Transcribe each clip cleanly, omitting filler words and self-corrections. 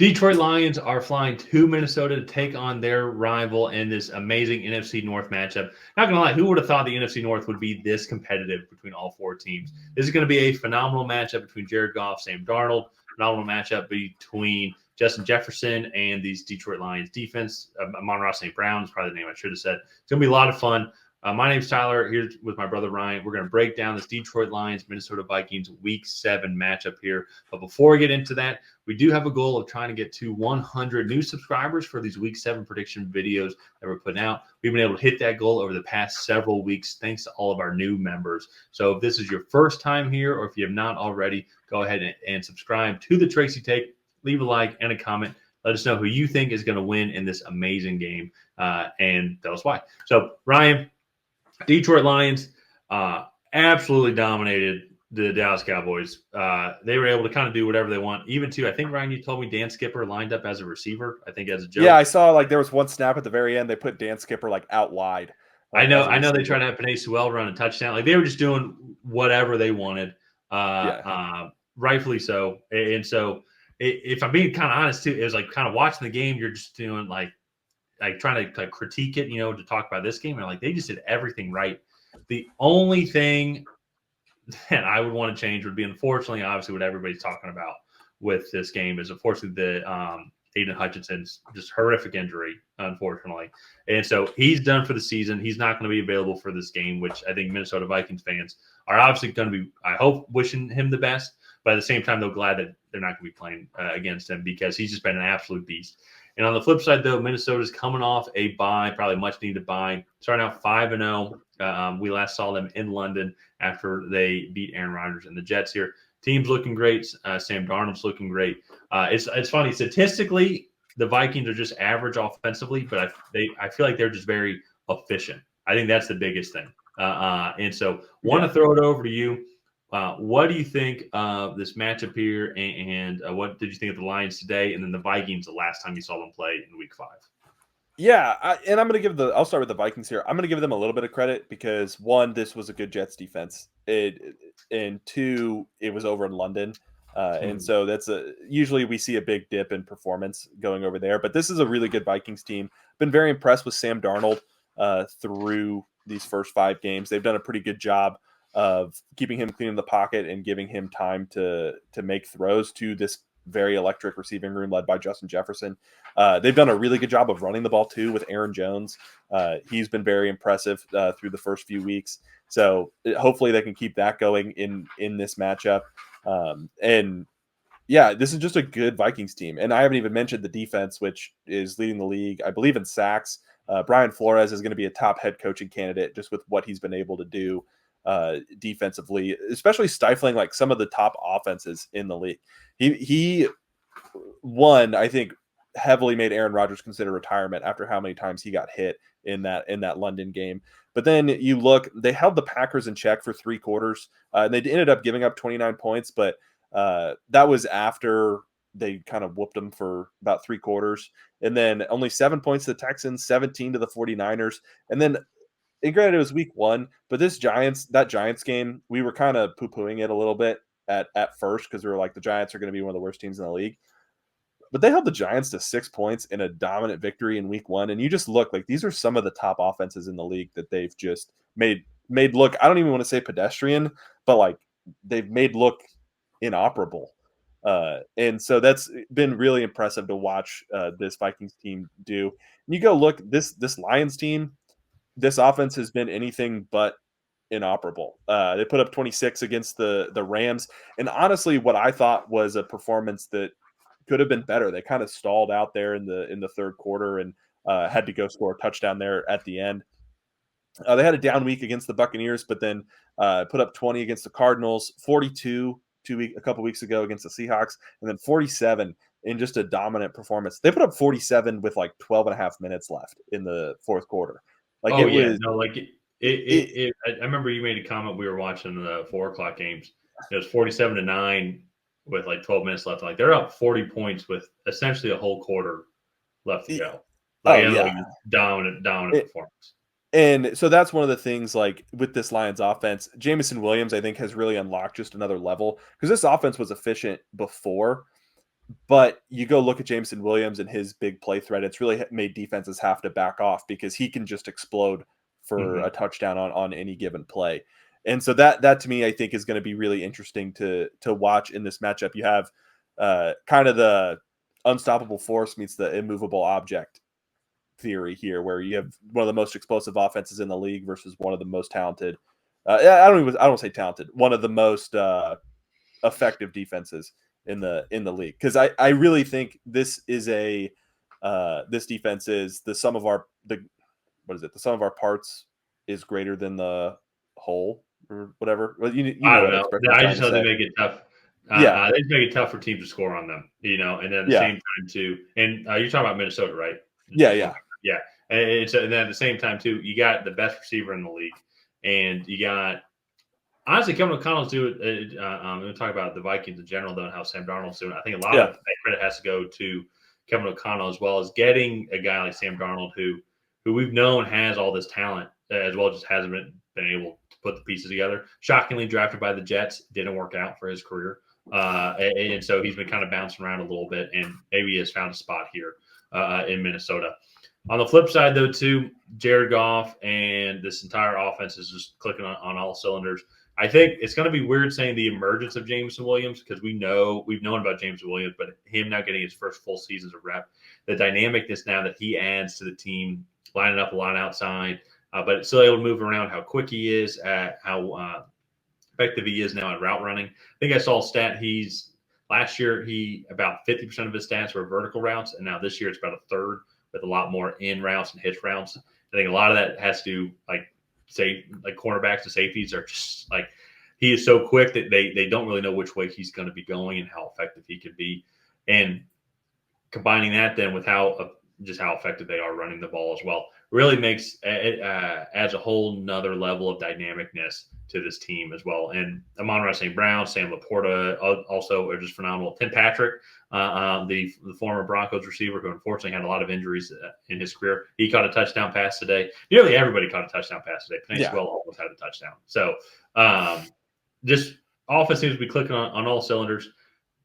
Detroit Lions are flying to Minnesota to take on their rival in this amazing NFC North matchup. Not going to lie, who would have thought the NFC North would be this competitive between all four teams? This is going to be a phenomenal matchup between Jared Goff, Sam Darnold, phenomenal matchup between Justin Jefferson and these Detroit Lions defense. Amon-Ra St. Brown is probably the name I should have said. It's going to be a lot of fun. My name's Tyler. Here with my brother Ryan. We're going to break down this Detroit Lions, Minnesota Vikings Week 7 matchup here. But before we get into that, we do have a goal of trying to get to 100 new subscribers for these Week 7 prediction videos that we're putting out. We've been able to hit that goal over the past several weeks thanks to all of our new members. So if this is your first time here or if you have not already, go ahead and subscribe to the Tracy Take. Leave a like and a comment. Let us know who you think is going to win in this amazing game and tell us why. So, Ryan, Detroit Lions absolutely dominated the Dallas Cowboys. They were able to kind of do whatever they want. Even I think, Ryan, you told me Dan Skipper lined up as a receiver, I think as a joke. Yeah, I saw there was one snap at the very end. They put Dan Skipper out wide. I know they tried to have Penei Sewell run a touchdown. They were just doing whatever they wanted, rightfully so. And so if I'm being kind of honest too, it was kind of watching the game, you're just doing trying to critique it, to talk about this game. And they just did everything right. The only thing that I would want to change would be, unfortunately, obviously what everybody's talking about with this game is, unfortunately, the Aidan Hutchinson's just horrific injury, unfortunately. And so he's done for the season. He's not going to be available for this game, which I think Minnesota Vikings fans are obviously going to be, I hope, wishing him the best. But at the same time, they're glad that they're not going to be playing against him because he's just been an absolute beast. And on the flip side, though, Minnesota's coming off a bye, probably much needed bye, starting out 5-0. We last saw them in London after they beat Aaron Rodgers and the Jets here. Team's looking great. Sam Darnold's looking great. It's funny. Statistically, the Vikings are just average offensively, but I feel like they're just very efficient. I think that's the biggest thing. And so want to throw it over to you. What do you think of this matchup here, and what did you think of the Lions today, and then the Vikings the last time you saw them play in Week 5? Yeah, and I'm going to I'll start with the Vikings here. I'm going to give them a little bit of credit because, one, this was a good Jets defense, and two, it was over in London, and so usually we see a big dip in performance going over there, but this is a really good Vikings team. Been very impressed with Sam Darnold through these first 5 games. They've done a pretty good job of keeping him clean in the pocket and giving him time to make throws to this very electric receiving room led by Justin Jefferson. They've done a really good job of running the ball too with Aaron Jones. He's been very impressive through the first few weeks. So hopefully they can keep that going in this matchup. And yeah, this is just a good Vikings team. And I haven't even mentioned the defense, which is leading the league, I believe, in sacks. Brian Flores is going to be a top head coaching candidate just with what he's been able to do defensively, especially stifling some of the top offenses in the league. He won, I think, heavily made Aaron Rodgers consider retirement after how many times he got hit in that London game. But then you look, they held the Packers in check for 3 quarters, and they ended up giving up 29 points, but that was after they kind of whooped them for about 3 quarters. And then only 7 points to the Texans, 17 to the 49ers. And then, and granted, it was Week 1, but that Giants game, we were kind of poo-pooing it a little bit at first because we were like, the Giants are going to be one of the worst teams in the league. But they held the Giants to 6 points in a dominant victory in Week 1. And you just look these are some of the top offenses in the league that they've just made look, I don't even want to say pedestrian, but they've made look inoperable. And so that's been really impressive to watch this Vikings team do. And you go look, this Lions team, this offense has been anything but inoperable. They put up 26 against the Rams. And honestly, what I thought was a performance that could have been better. They kind of stalled out there in the third quarter and had to go score a touchdown there at the end. They had a down week against the Buccaneers, but then put up 20 against the Cardinals, 42 a couple weeks ago against the Seahawks, and then 47 in just a dominant performance. They put up 47 with 12 and a half minutes left in the fourth quarter. I remember you made a comment. We were watching the 4:00 games. It was 47-9 with 12 minutes left. They're up 40 points with essentially a whole quarter left to go. Dominant performance. And so that's one of the things with this Lions offense. Jameson Williams, I think, has really unlocked just another level because this offense was efficient before. But you go look at Jameson Williams and his big play threat. It's really made defenses have to back off because he can just explode for a touchdown on any given play. And so that to me, I think is going to be really interesting to watch in this matchup. You have kind of the unstoppable force meets the immovable object theory here, where you have one of the most explosive offenses in the league versus one of the most talented. I don't say talented. One of the most effective defenses in the league, because I really think this is this defense is the sum of our the sum of our parts is greater than the whole or whatever. Well, you I know don't what know. expression I'm I trying just to know they say. make it tough. Yeah, They just make it tough for teams to score on them, and then at the yeah, same time too. And you're talking about Minnesota, right? yeah. Yeah. And then at the same time too, you got the best receiver in the league, and you got honestly Kevin O'Connell's doing. I'm going to talk about the Vikings in general, though, and how Sam Darnold's doing. I think a lot of that credit has to go to Kevin O'Connell, as well as getting a guy like Sam Darnold, who we've known has all this talent, as well, just hasn't been able to put the pieces together. Shockingly drafted by the Jets, didn't work out for his career. And so he's been kind of bouncing around a little bit, and maybe he has found a spot here in Minnesota. On the flip side, though, too, Jared Goff and this entire offense is just clicking on all cylinders. I think it's going to be weird saying the emergence of Jameson Williams, because we've known about Jameson Williams, but him now getting his first full seasons of rep, the dynamicness now that he adds to the team, lining up a line outside, but still able to move around, how quick he is, how effective he is now at route running. I think I saw a stat. Last year, about 50% of his stats were vertical routes, and now this year it's about a third, with a lot more in routes and hitch routes. I think a lot of that has to do, like cornerbacks and safeties are just like, he is so quick that they don't really know which way he's going to be going and how effective he can be. And combining that then with how effective they are running the ball as well really makes adds a whole nother level of dynamicness to this team as well. And Amon-Ra St. Brown, Sam Laporta also are just phenomenal. Tim Patrick, the former Broncos receiver, who unfortunately had a lot of injuries in his career, he caught a touchdown pass today. Nearly everybody caught a touchdown pass today. Penei Sewell almost had a touchdown. So just offense seems to be clicking on all cylinders.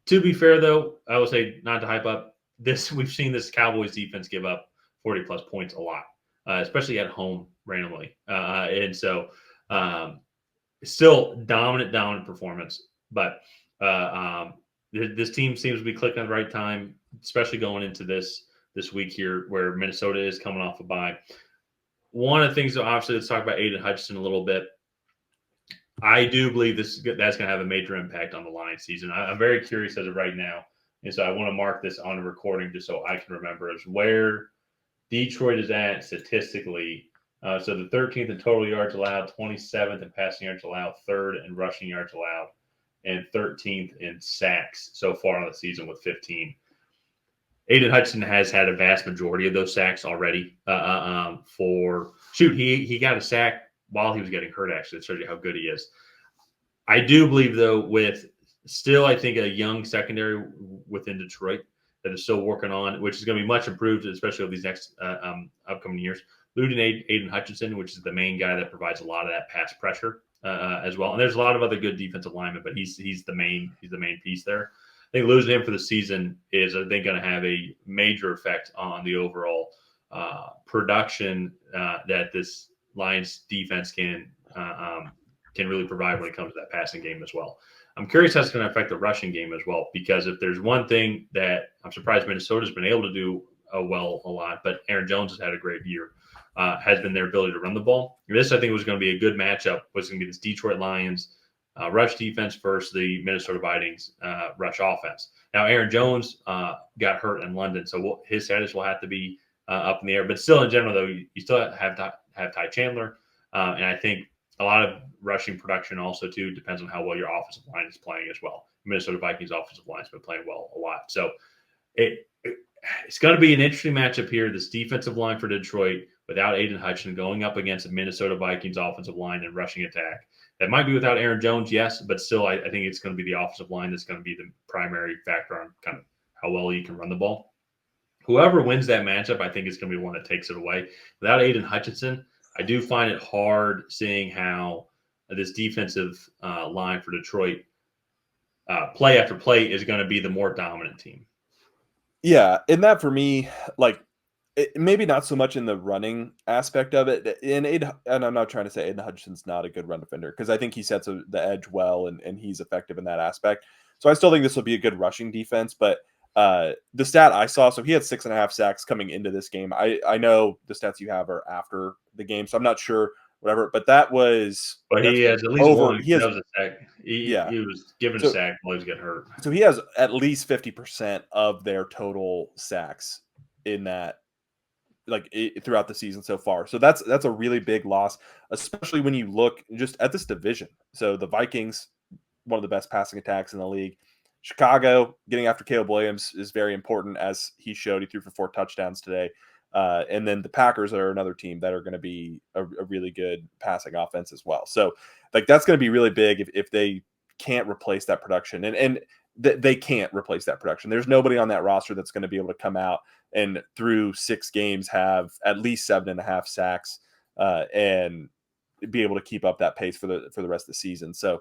To be fair, though, I would say, not to hype up this, we've seen this Cowboys defense give up 40-plus points a lot, especially at home randomly. And so still dominant performance. But this team seems to be clicking at the right time, especially going into this week here where Minnesota is coming off a bye. One of the things, obviously, let's talk about Aidan Hutchinson a little bit. I do believe that's going to have a major impact on the Lions season. I'm very curious as of right now. And so I want to mark this on the recording just so I can remember, is where Detroit is at statistically. So the 13th in total yards allowed, 27th in passing yards allowed, 3rd in rushing yards allowed, and 13th in sacks so far on the season with 15. Aidan Hutchinson has had a vast majority of those sacks already. He got a sack while he was getting hurt, actually. It shows you how good he is. I do believe, though, with still, I think, a young secondary within Detroit that is still working on, which is going to be much improved, especially over these next upcoming years. Losing Aidan Hutchinson, which is the main guy that provides a lot of that pass pressure as well. And there's a lot of other good defensive linemen, but he's the main piece there. I think losing him for the season is, I think, going to have a major effect on the overall production that this Lions defense can really provide when it comes to that passing game as well. I'm curious how it's going to affect the rushing game as well, because if there's one thing that I'm surprised Minnesota's been able to do a lot, but Aaron Jones has had a great year, has been their ability to run the ball. This, I think, was going to be a good matchup. Was going to be this Detroit Lions rush defense versus the Minnesota Vikings rush offense. Now, Aaron Jones got hurt in London, so his status will have to be up in the air. But still, in general, though, you still have Ty Chandler, and I think a lot of rushing production also, too, depends on how well your offensive line is playing as well. Minnesota Vikings offensive line has been playing well a lot. So it's going to be an interesting matchup here. This defensive line for Detroit without Aidan Hutchinson going up against the Minnesota Vikings offensive line and rushing attack. That might be without Aaron Jones, yes, but still I think it's going to be the offensive line that's going to be the primary factor on kind of how well you can run the ball. Whoever wins that matchup, I think, is going to be one that takes it away. Without Aidan Hutchinson, I do find it hard seeing how this defensive line for Detroit, play after play, is going to be the more dominant team. Yeah, and that for me, like, maybe not so much in the running aspect of it. And I'm not trying to say Aidan Hutchinson's not a good run defender because I think he sets the edge well and he's effective in that aspect. So I still think this will be a good rushing defense. But the stat I saw, so he had 6.5 sacks coming into this game. I know the stats you have are after the game, so I'm not sure whatever. But But he that's has at least over. one. He has That was a sack. yeah. He was given a So sack while he was getting hurt. so he has at least 50% of their total sacks in that throughout the season so far. So that's a really big loss, especially when you look just at this division. So the Vikings, one of the best passing attacks in the league. Chicago getting after Caleb Williams is very important, as he showed. He threw for 4 touchdowns today. And then the Packers are another team that are going to be a really good passing offense as well. So like that's going to be really big if they can't replace that production. And they can't replace that production. There's nobody on that roster that's going to be able to come out and through 6 games have at least 7.5 sacks and be able to keep up that pace for the rest of the season. So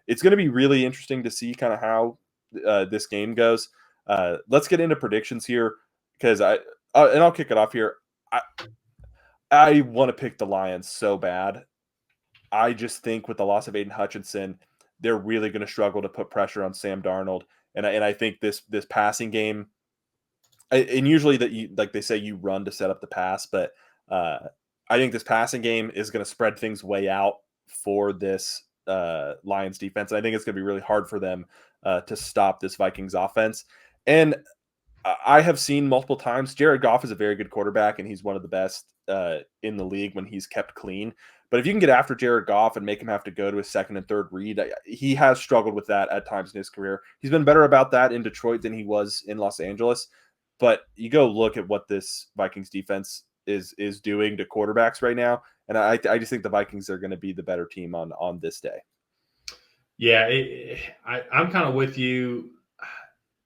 it's going to be really interesting to see kind of how this game goes. Let's get into predictions here because and I'll kick it off here. I want to pick the Lions so bad. I just think with the loss of Aidan Hutchinson, they're really going to struggle to put pressure on Sam Darnold. And I think this passing game, and usually that you like they say you run to set up the pass, but I think this passing game is going to spread things way out for this Lions defense. And I think it's going to be really hard for them to stop this Vikings offense. And I have seen multiple times Jared Goff is a very good quarterback, and he's one of the best in the league when he's kept clean. But if you can get after Jared Goff and make him have to go to his second and third read, he has struggled with that at times in his career. He's been better about that in Detroit than he was in Los Angeles. But you go look at what this Vikings defense is doing to quarterbacks right now, and I just think the Vikings are going to be the better team on this day. Yeah, I'm kind of with you,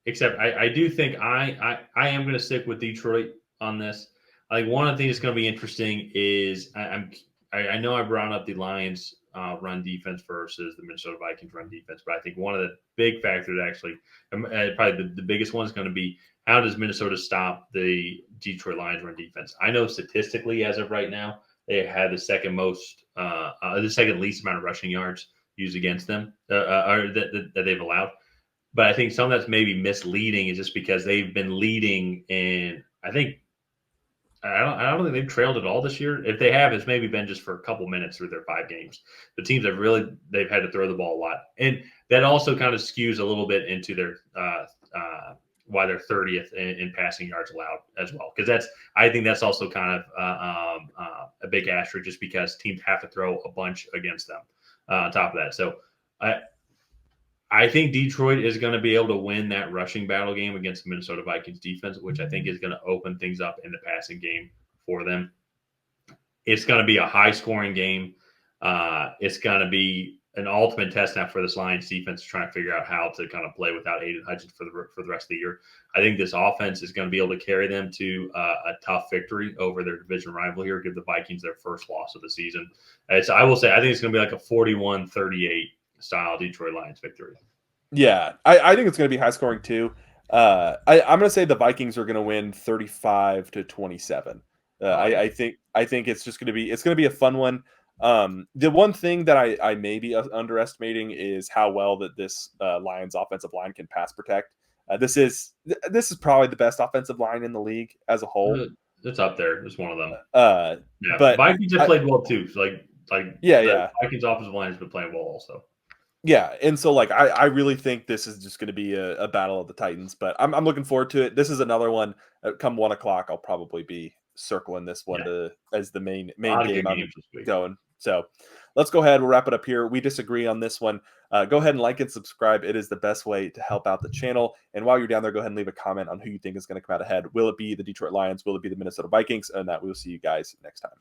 except I do think I am going to stick with Detroit on this. Like one of the things that's going to be interesting is I know I brought up the Lions run defense versus the Minnesota Vikings run defense, but I think one of the big factors actually, probably the biggest one is going to be how does Minnesota stop the Detroit Lions run defense? I know statistically as of right now, they had the second least amount of rushing yards used against them or that they've allowed. But I think some of that's maybe misleading is just because they've been leading in, I don't think they've trailed at all this year. If they have, it's maybe been just for a couple minutes through their 5 games. The teams they've had to throw the ball a lot. And that also kind of skews a little bit into their why they're 30th in passing yards allowed as well. Because I think that's also kind of a big asterisk just because teams have to throw a bunch against them on top of that. So I think Detroit is going to be able to win that rushing battle game against the Minnesota Vikings defense, which I think is going to open things up in the passing game for them. It's going to be a high-scoring game. It's going to be an ultimate test now for this Lions defense to try and figure out how to kind of play without Aidan Hutchinson for the rest of the year. I think this offense is going to be able to carry them to a tough victory over their division rival here, give the Vikings their first loss of the season. I will say I think it's going to be like a 41-38 style Detroit Lions victory. Yeah, I think it's going to be high scoring too. I'm going to say the Vikings are going to win 35-27. I think it's just going to be a fun one. The one thing that I may be underestimating is how well that this Lions offensive line can pass protect. This is probably the best offensive line in the league as a whole. It's up there. It's one of them. Yeah, but Vikings have played well too. So yeah. Vikings offensive line has been playing well also. Yeah, and so I really think this is just going to be a battle of the Titans, but I'm looking forward to it. This is another one. Come 1 o'clock, I'll probably be circling this one as the main game I'm going. So let's go ahead. We'll wrap it up here. We disagree on this one. Go ahead and like and subscribe. It is the best way to help out the channel. And while you're down there, go ahead and leave a comment on who you think is going to come out ahead. Will it be the Detroit Lions? Will it be the Minnesota Vikings? And that we'll see you guys next time.